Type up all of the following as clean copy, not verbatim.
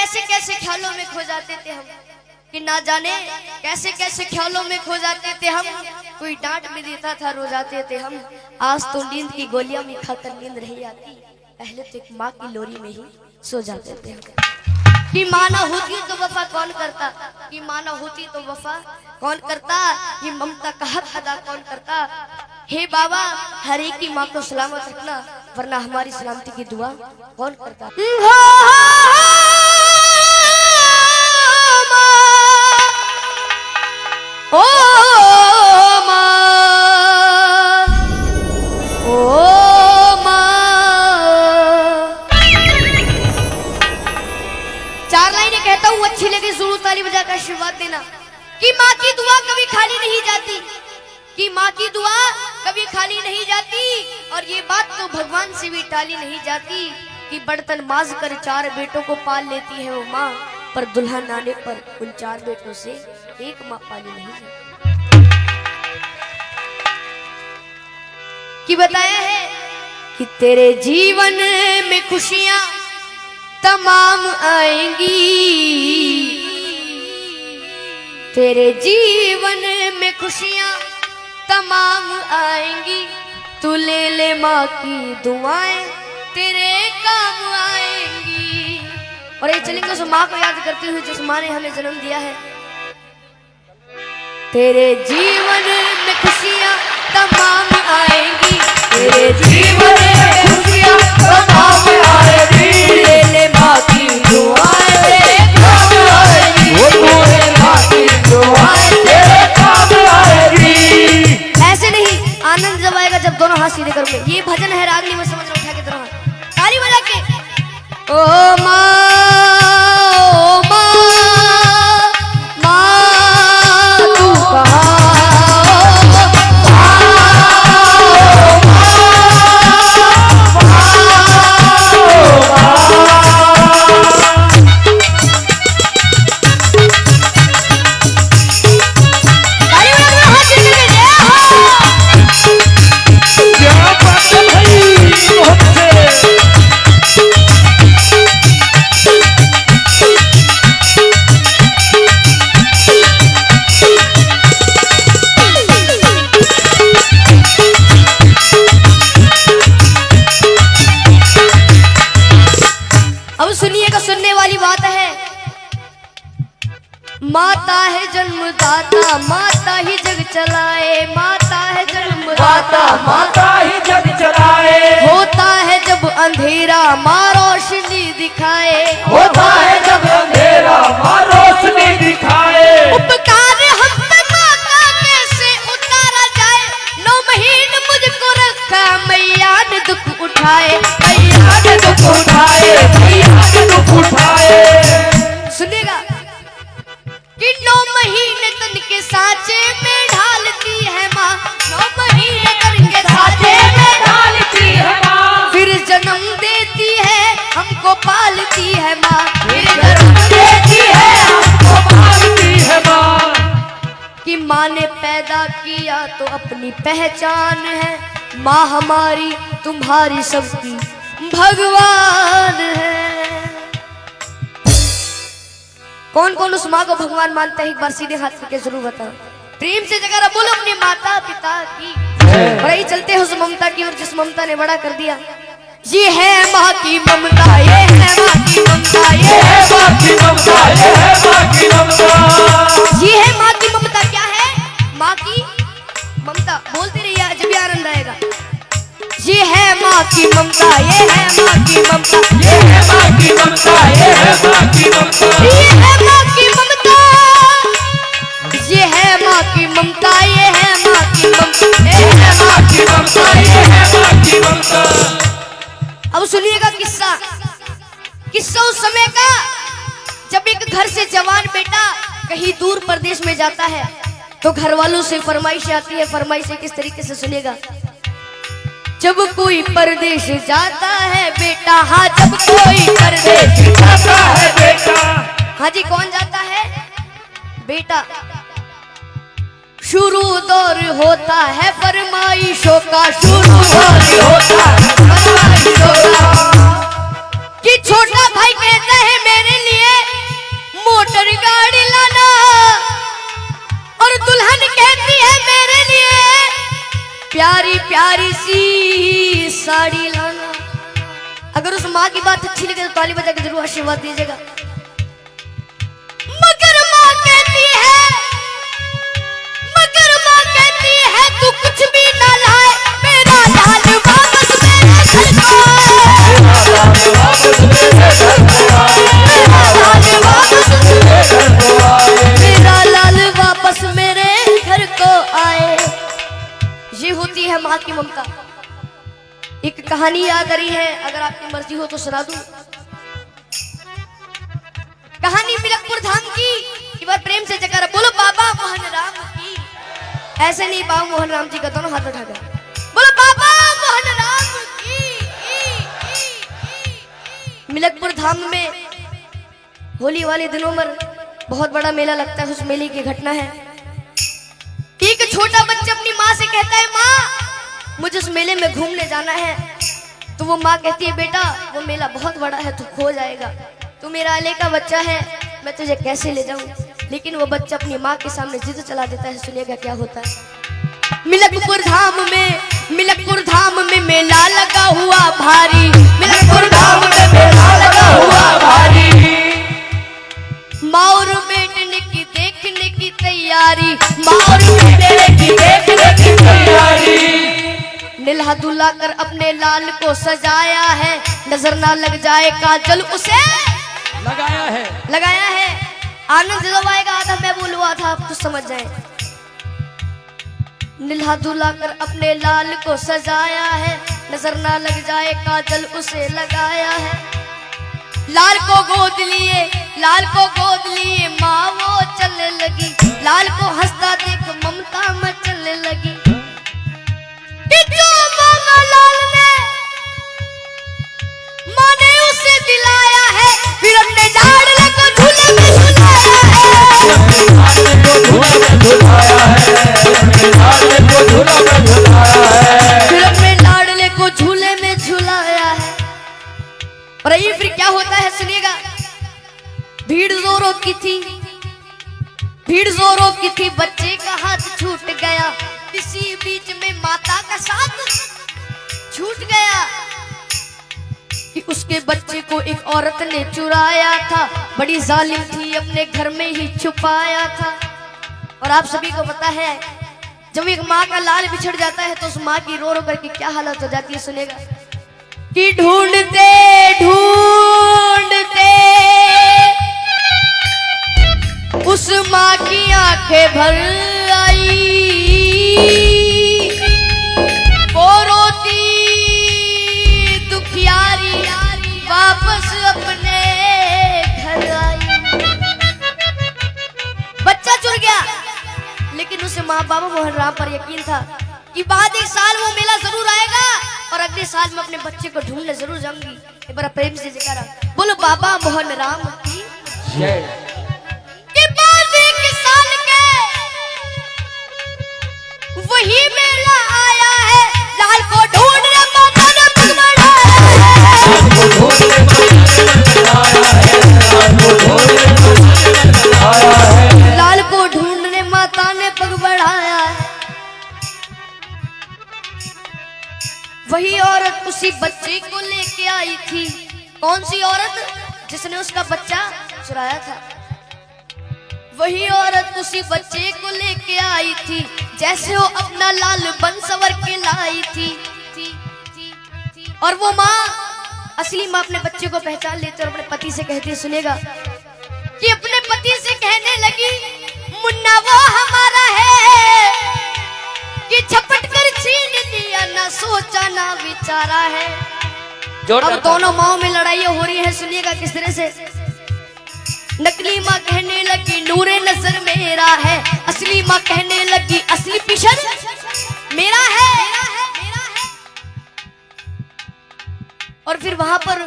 कैसे कैसे ख्यालों में खो जाते थे हम, कि ना जाने कैसे कैसे ख्यालों में खो जाते थे हम। कोई डांट भी देता था, रो जाते थे हम। आज तो नींद की गोलियां भी खाकर नींद नहीं आती, पहले तो एक माँ की लोरी में ही सो जाते थे हम। कि माँ ना होती तो वफा कौन करता, कि माँ ना होती तो वफा कौन करता, कि ममता का हक अदा कौन करता। हे बाबा, हर एक की माँ को सलामत रखना, वरना हमारी सलामती की दुआ कौन करता। ओ माँ, ओ माँ। चार लाइनें कहता हूँ, अच्छी लगी जरूर ताली बजाकर आशीर्वाद देना। कि माँ की दुआ कभी खाली नहीं जाती, कि माँ की दुआ कभी खाली नहीं जाती। और ये बात तो भगवान से भी टाली नहीं जाती, कि बर्तन माज कर 4 बेटों को पाल लेती है वो माँ, पर दुल्हन आने पर उन 4 बेटों से एक माँ पाली नहीं जाती। कि बताया है कि तेरे जीवन में खुशियां तमाम आएंगी, तेरे जीवन में खुशियां तमाम आएंगी। तू ले ले माँ की दुआएं, तेरे काम आएंगी। और ये चलेंगे उस माँ को याद करते हुए जिस माँ ने हमें जन्म दिया है। तेरे जीवन में खुशियां तमाम आएंगी, तेरे जीवन में खुशियां तमाम आएंगी। ले ले माँ की दुआएं, तेरे काम आएंगी। ले माँ की दुआएं, तेरे काम आएंगी। ऐसे नहीं, आनंद जब आएगा जब दोनों हाथ सीधे करोगे। ये भजन है, रागनी में समझ रहा, उठा के दोनों हाथ ताली बजा के। ओ माँ, ओ माँ, माँ तू कहाँ। माता है जन्मदाता, माता ही जग चलाए। माता है जन्मदाता, माता ही जग चलाए। होता है जब अंधेरा माँ रोशनी दिखाए। होता है जब अंधेरा माँ रोशनी दिखाए। उपकार हम पे माँ का कैसे उतारा जाए। 9 महीने मुझको रखा मैया ने दुख उठाए, मैया ने दुख उठाए, मैया ने दुख उठाए। सुनिएगा कि 9 महीने तन के सांचे में ढालती है माँ। 9 महीने तन के सांचे में ढालती है माँ। फिर जन्म देती है हमको पालती है माँ। फिर जन्म देती है हमको पालती है माँ। कि माँ ने पैदा किया तो अपनी पहचान है। माँ हमारी तुम्हारी सबकी भगवान है। कौन कौन उस माँ को भगवान मानता है, एक बार सीधे हाथ करके जरूर बताओ। प्रेम से जगह बोलो अपने माता पिता की। और यही चलते हैं उस ममता की ओर जिस ममता ने बड़ा कर दिया। ये है माँ की ममता, ये है माँ की ममता, ये है माँ की ममता, ये है माँ की ममता। ये है माँ की ममता। क्या है माँ की ममता? बोलते रहिए जब भी आनंद आएगा। ये है माँ की ममता, ये है माँ की ममता, ये है माँ की ममता, ये है माँ की ममता। ये है माँ की ममता, ये है माँ की ममता, ये है माँ की ममता, ये है माँ की ममता, ये है माँ की ममता। अब सुनिएगा किस्सा। किस्सा उस समय का जब एक घर से जवान बेटा कहीं दूर प्रदेश में जाता है तो घर वालों से फरमाइश आती है। फरमाइश किस तरीके से सुनिएगा। जब कोई परदेश जाता है बेटा, हाँ जब कोई परदेश जाता है बेटा। हाँ जी, कौन जाता है? बेटा। शुरू दौर होता है फरमाइशों का, शुरू दौर होता है फरमाइशों का। कि छोटा भाई कहता है मेरे लिए माँ की बात अच्छी लगे तो ताली बजा के जरूर आशीर्वाद दीजिएगा। मगर माँ कहती है तू कुछ भी ना लाए, मेरा लाल वापस मेरे घर को आए, मेरा लाल वापस मेरे घर को आए। ये होती है माँ की ममता। एक कहानी याद आ रही है, अगर आपकी मर्जी हो तो सुना दूं। कहानी मिलकपुर धाम की। एक बार प्रेम से जयकारा बोलो बाबा मोहन राम की। ऐसे नहीं, बाबा मोहन राम जी का दोनों हाथ उठा कर बोलो बाबा मोहन राम की। मिलकपुर धाम में होली वाले दिनों में बहुत बड़ा मेला लगता है। उस मेले की घटना है, एक छोटा बच्चा अपनी माँ से कहता है माँ मुझे उस मेले में घूमने जाना है। तो वो माँ कहती है बेटा वो मेला बहुत बड़ा है, तू खो जाएगा, तू मेरा अले का बच्चा है, मैं तुझे कैसे ले जाऊं। लेकिन वो बच्चा अपनी माँ के सामने जिद चला देता है। सुनिएगा क्या होता है। मिलकपुर धाम में मेला लगा हुआ भारी, मिलकपुर धाम में मेला लगा हुआ भारी। माँ और बेटने की देखने की तैयारी, माँ और बेटने की देखने की तैयारी। नीला दुल्हा कर अपने लाल को सजाया है, नजर ना लग जाए काजल उसे लगाया है। आनंद जब आएगा आधा मैं बोलुआ था, आप तो समझ जाए। नीला दुल्हा कर अपने लाल को सजाया है, नजर ना लग जाए काजल उसे लगाया है। लाल को गोद लिए माँ वो चलने लगी, लाल को हंसता देख ममता मचलने लगी। माँ ने उसे दिलाया है, फिर अपने लाडले को झूले में झुलाया है। और ये फिर क्या होता है सुनिएगा। भीड़ जोरों की थी, बच्चे का हाथ छूट गया, इसी बीच में माता का साथ छूट गया कि उसके बच्चे को एक औरत ने चुराया था, बड़ी जालिम थी, अपने घर में ही छुपाया था। और आप सभी को पता है जब एक माँ का लाल बिछड़ जाता है तो उस माँ की रो रो करके क्या हालत हो जाती है। सुनेगा कि ढूंढते उस माँ की आंखें भर आई, वो रोती दुखियारी वापस अपने घर आई। बच्चा चुर गया, लेकिन उसे माँ बाबा मोहन राम पर यकीन था कि बाद एक साल वो मेला जरूर आएगा और अगले साल मैं अपने बच्चे को ढूंढने जरूर जाऊंगी। एक बार प्रेम से जयकारा बोलो बाबा मोहन राम की जय। कि बाद एक साल के वही मेला आया है, लाल को ढूंढने माता ने पग बढ़ाया है, लाल को ढूंढने माता ने पग बढ़ाया है। वही औरत उसी बच्चे को लेके आई थी। कौन सी औरत? जिसने उसका बच्चा चुराया था। वही औरत उसी बच्चे को लेके आई थी, जैसे वो अपना लाल बन सवर के लाई थी। और वो माँ, असली माँ अपने बच्चे को पहचान लेते और अपने पति से कहती है, सुनेगा कि अपने पति से कहने लगी मुन्ना वो हमारा है कि झपट कर छीन लिया, ना सोचा ना विचारा है। अब दोनों माओ में लड़ाई हो रही है। सुनिएगा किस तरह से। नकली माँ कहने लगी नूरे नजर मेरा है, असली माँ कहने लगी असली पिशन मेरा है। और फिर वहां पर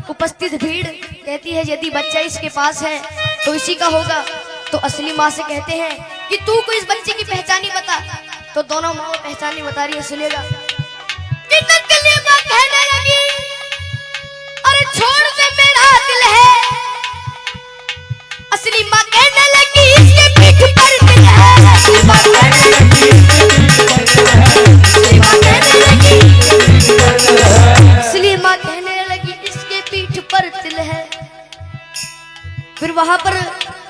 उपस्थित भीड़ कहती है यदि बच्चा इसके पास है तो इसी का होगा। तो असली माँ से कहते हैं कि तू को इस बच्चे की पहचानी बता। तो दोनों माँ पहचानी बता रही है। सुनेगा कि नकली माँ कहने लगी अरे छोड़ दे मेरा दिल है, असली माँ कहने लगी इसके पीठ पर दिल है। असली माँ कहने लगी इसके फिर वहां पर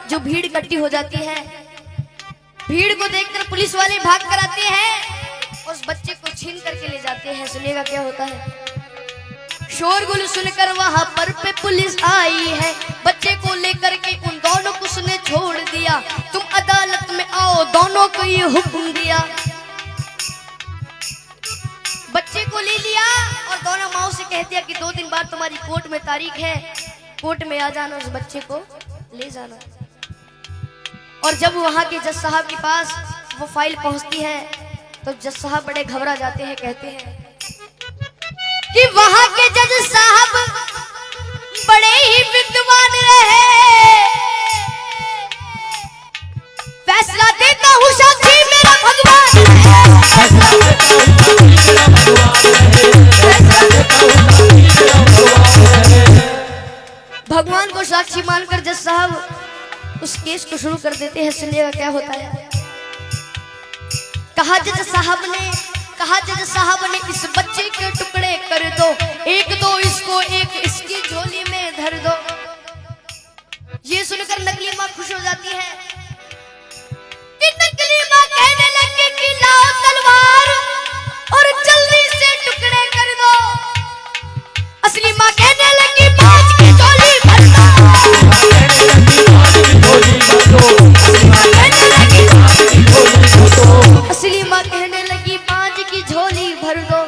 जो भीड़ इकट्ठी हो जाती है, भीड़ को देखकर पुलिस वाले भाग कर आते हैं, उस बच्चे को छीन करके ले जाते हैं। सुनिएगा क्या होता है। शोरगुल सुनकर वहां पर पे पुलिस आई है, बच्चे को लेकर के उन दोनों को उसने छोड़ दिया। तुम अदालत में आओ, दोनों को ये हुक्म दिया। बच्चे को ले लिया और दोनों माओ से कह दिया कि 2 दिन बाद तुम्हारी कोर्ट में तारीख है, कोर्ट में आ जाना, उस बच्चे को ले जाना। और जब वहां के जज साहब के पास वो फाइल पहुंचती है तो जज साहब बड़े घबरा जाते हैं, कहते हैं कि वहां के जज साहब बड़े ही विद्वान रहे, फैसला देता हूं साक्षी मेरा भगवान भगवान को साक्षी मानकर जज साहब उस केस को शुरू कर देते हैं। सुनिएगा क्या होता है। कहा जज साहब ने इस बच्चे के टुकड़े कर दो, एक दो इसको, एक इसकी झोली में धर दो। ये सुनकर नकली माँ खुश हो जाती है कि नकली माँ कहने लगी कि लाओ तलवार और जल्दी से टुकड़े कर दो। असली माँ कहने लगी बाज की झोली भर दो। असली माँ कहने लगी बाज की झोली भर दो।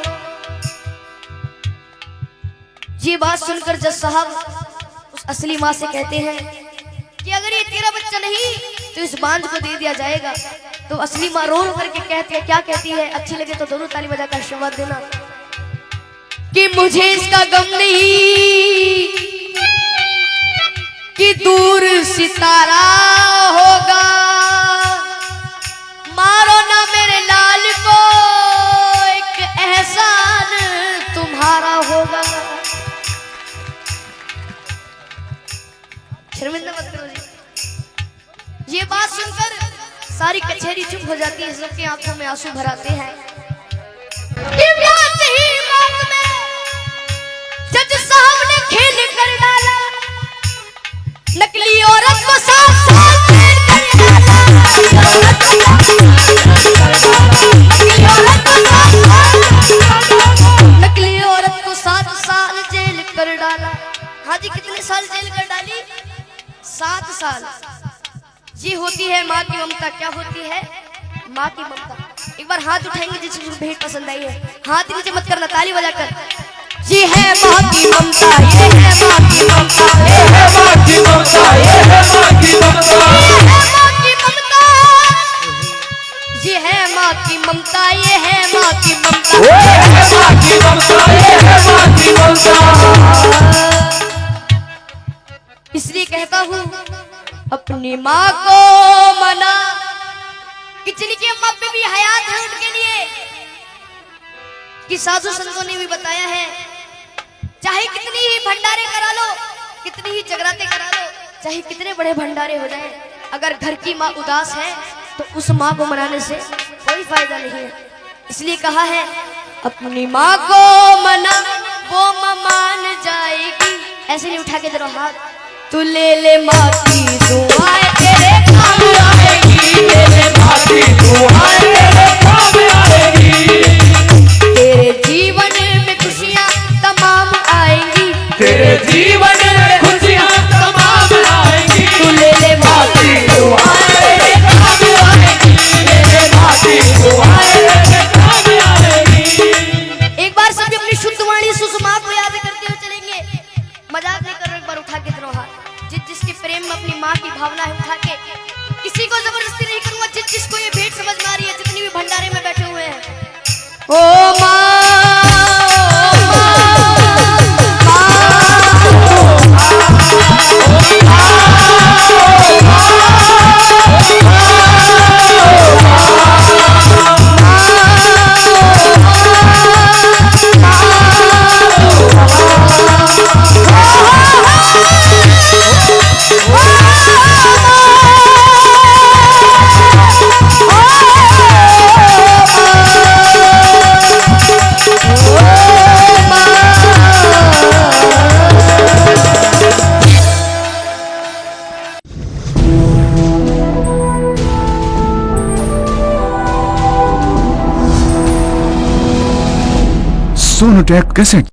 ये बात सुनकर जज साहब उस असली माँ से कहते हैं कि अगर ये तेरा बच्चा नहीं तो इस बांझ को दे दिया जाएगा। तो असली माँ रो रो करके कहती है, क्या कहती है, अच्छी लगे तो दोनों ताली बजाकर आशीर्वाद देना कि मुझे इसका गम नहीं कि दूर सितारा होगा, मारो ना मेरे लाल को, एक एहसान तुम्हारा होगा। शर्मिंदा मत करो जी। ये बात सुनकर सारी कचहरी चुप हो जाती है, सबकी आंखों में आंसू भर आते हैं। जज साहब ने खेल कर डाला, नकली औरत को 7 साल जेल कर डाला। नकली औरत को 7 साल जेल कर डाला। हाँ जी, कितने साल जेल कर डाली? 7 साल। ये होती है माँ की ममता। क्या होती है? माँ की ममता। एक बार हाथ उठाएंगे जिसको भेंट पसंद आई है, हाथ नीचे मत करना, ताली बजाकर। ये है माँ की ममता, ये है माँ की ममता, ये है माँ की ममता, ये है माँ की ममता, ये है माँ की ममता, ये है माँ की ममता, ये है माँ की ममता, ये है माँ की ममता। इसलिए कहता हूँ अपनी माँ को मना कि जिनकी अम्मा पे भी हयात है उनके लिए, कि साधु संतों ने भी बताया है, चाहे कितनी ही भंडारे करा लो, कितनी ही जगराते करा लो, चाहे कितने बड़े भंडारे हो जाए, अगर घर की माँ उदास है तो उस माँ को मनाने से कोई फायदा नहीं है। इसलिए कहा है अपनी माँ को मना, वो माँ मान जाएगी। ऐसे नहीं उठा के जरा हाथ, तू ले ले माँ की दुआएं तेरे काम आएगी, ले ले माँ की दुआएं तेरे काम आएगी। तेरे जीवन में खुशियाँ तमाम आएंगी, तेरे जीवन में खुशियाँ तमाम आएंगी। तू ले ले माँ की दुआएं तेरे काम आएगी, तेरे माँ की दुआएं तेरे काम आएगी। एक बार सभी अपनी शुद्ध वाणी सुषमा को याद करते हुए चलेंगे। मजाक नहीं कर रहे, एक बार उठा के दोनों हाथ। जिसके प्रेम में अपनी माँ की भावना है उठा के, किसी को जबरदस्ती नहीं करूंगा। जिसको ये भेंट समझ में आ रही है, जितनी भी भंडारे में बैठे हुए हैं, ओ माँ सोनोटेक कैसेट।